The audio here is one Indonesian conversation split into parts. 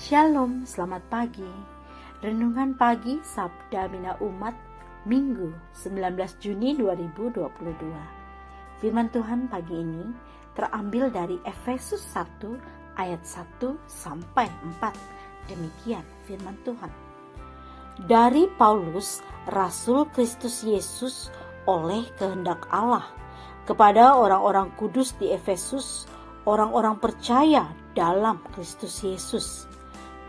Shalom, selamat pagi. Renungan pagi Sabda Bina Umat, Minggu 19 Juni 2022. Firman Tuhan pagi ini terambil dari Efesus 1 ayat 1 sampai 4. Demikian firman Tuhan. Dari Paulus, Rasul Kristus Yesus oleh kehendak Allah, kepada orang-orang kudus di Efesus, orang-orang percaya dalam Kristus Yesus.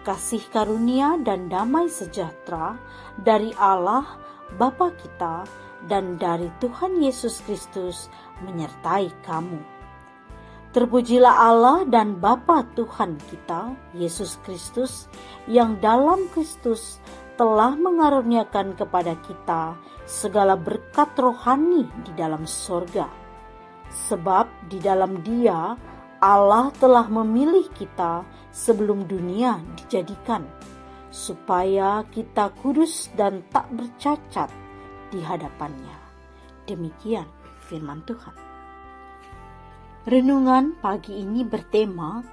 Kasih karunia dan damai sejahtera dari Allah Bapa kita dan dari Tuhan Yesus Kristus menyertai kamu. Terpujilah Allah dan Bapa Tuhan kita, Yesus Kristus, yang dalam Kristus telah mengaruniakan kepada kita segala berkat rohani di dalam sorga. Sebab di dalam Dia Allah telah memilih kita sebelum dunia dijadikan, supaya kita kudus dan tak bercacat di hadapannya. Demikian firman Tuhan. Renungan pagi ini bertema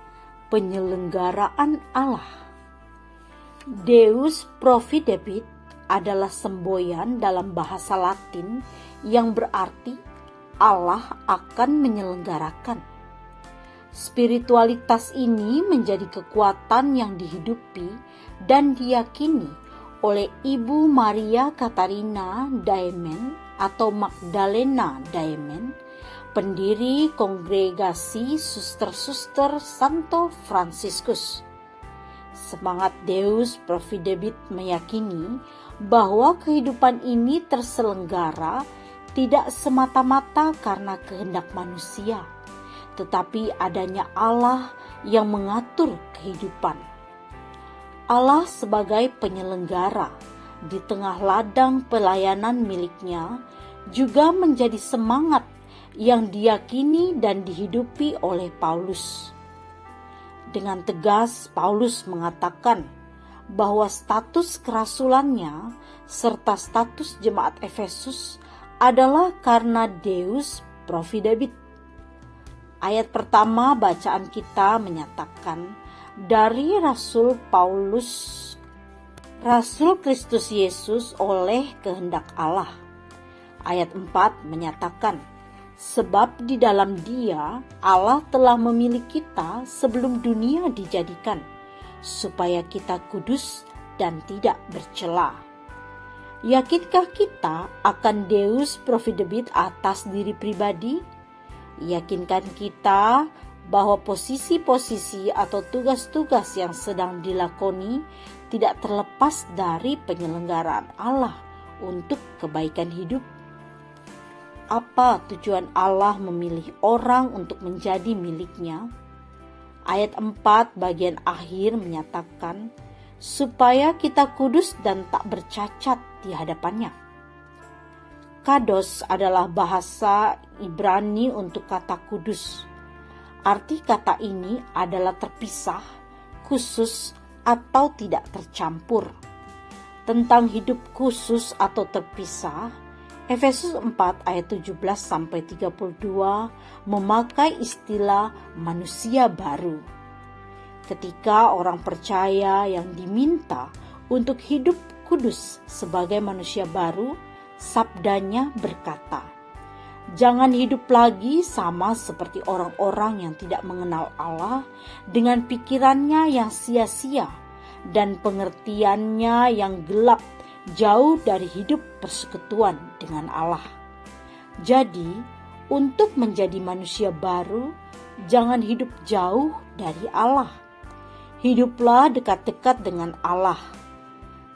penyelenggaraan Allah. Deus Providebit adalah semboyan dalam bahasa Latin yang berarti Allah akan menyelenggarakan. Spiritualitas ini menjadi kekuatan yang dihidupi dan diyakini oleh Ibu Maria Katarina Daimen atau Magdalena Daimen, pendiri kongregasi Suster-Suster Santo Fransiskus. Semangat Deus Providebit meyakini bahwa kehidupan ini terselenggara tidak semata-mata karena kehendak manusia, tetapi adanya Allah yang mengatur kehidupan. Allah sebagai penyelenggara di tengah ladang pelayanan miliknya juga menjadi semangat yang diyakini dan dihidupi oleh Paulus. Dengan tegas Paulus mengatakan bahwa status kerasulannya serta status jemaat Efesus adalah karena Deus Providebit. Ayat pertama bacaan kita menyatakan dari Rasul Paulus, Rasul Kristus Yesus oleh kehendak Allah. Ayat 4 menyatakan, sebab di dalam Dia Allah telah memilih kita sebelum dunia dijadikan, supaya kita kudus dan tidak bercela. Yakinkah kita akan Deus Providebit atas diri pribadi? Yakinkan kita bahwa posisi-posisi atau tugas-tugas yang sedang dilakoni tidak terlepas dari penyelenggaraan Allah untuk kebaikan hidup? Apa tujuan Allah memilih orang untuk menjadi miliknya? Ayat 4 bagian akhir menyatakan, supaya kita kudus dan tak bercacat di hadapannya. Kados adalah bahasa Ibrani untuk kata kudus. Arti kata ini adalah terpisah, khusus, atau tidak tercampur. Tentang hidup khusus atau terpisah, Efesus 4 ayat 17-32 memakai istilah manusia baru. Ketika orang percaya yang diminta untuk hidup kudus sebagai manusia baru, sabdanya berkata, jangan hidup lagi sama seperti orang-orang yang tidak mengenal Allah dengan pikirannya yang sia-sia dan pengertiannya yang gelap, jauh dari hidup persekutuan dengan Allah. Jadi, untuk menjadi manusia baru, jangan hidup jauh dari Allah. Hiduplah dekat-dekat dengan Allah.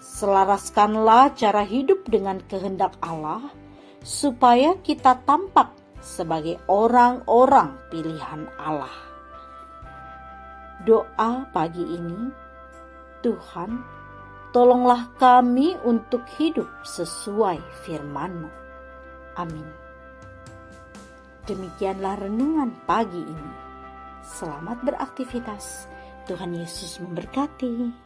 Selaraskanlah cara hidup dengan kehendak Allah, supaya kita tampak sebagai orang-orang pilihan Allah. Doa pagi ini, Tuhan, tolonglah kami untuk hidup sesuai firman-Mu. Amin. Demikianlah renungan pagi ini. Selamat beraktivitas. Tuhan Yesus memberkati.